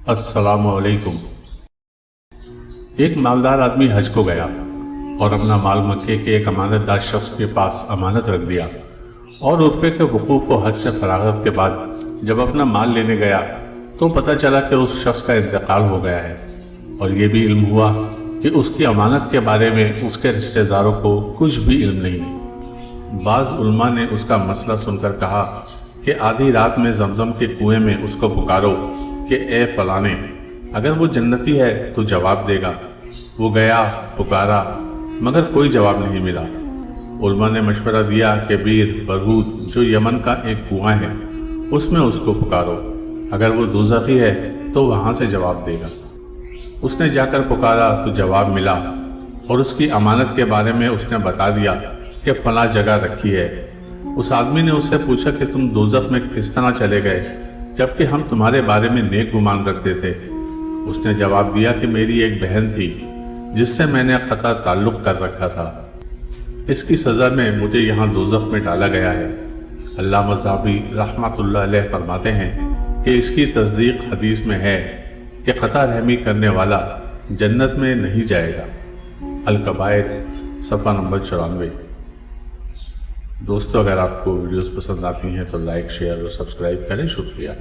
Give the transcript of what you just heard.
अस्सलाम वालेकुम। एक मालदार आदमी हज को गया और अपना माल मक्के के एक अमानतदार शख्स के पास अमानत रख दिया और उर्फे के वकूफ़ व हज से फरागत के बाद जब अपना माल लेने गया तो पता चला कि उस शख्स का इंतकाल हो गया है और ये भी इल्म हुआ कि उसकी अमानत के बारे में उसके रिश्तेदारों को कुछ भी इल्म नहीं। बाज़ उलमा ने उसका मसला सुनकर कहा कि आधी रात में जमजम के कुएं में उसको पुकारो कि ए फलाने, अगर वो जन्नती है तो जवाब देगा। वो गया, पुकारा, मगर कोई जवाब नहीं मिला। उलमा ने मशवरा दिया कि बीर बरहूद जो यमन का एक कुआं है उसमें उसको पुकारो, अगर वो दोज़खी है तो वहाँ से जवाब देगा। उसने जाकर पुकारा तो जवाब मिला और उसकी अमानत के बारे में उसने बता दिया कि फला जगह रखी है। उस आदमी ने उससे पूछा कि तुम दोज़ख में किस तरह चले गए जबकि हम तुम्हारे बारे में नेक गुमान रखते थे। उसने जवाब दिया कि मेरी एक बहन थी जिससे मैंने क़ता ताल्लुक़ कर रखा था, इसकी सज़ा में मुझे यहाँ दोज़ख में डाला गया है। अल्लामा ज़ावी रहमतुल्लाह अलैह फरमाते हैं कि इसकी तस्दीक हदीस में है कि क़ता रहमी करने वाला जन्नत में नहीं जाएगा। अल-कबाइर सफ़ा नंबर 94। दोस्तों, अगर आपको वीडियोस पसंद आती हैं तो लाइक, शेयर और सब्सक्राइब करें। शुक्रिया।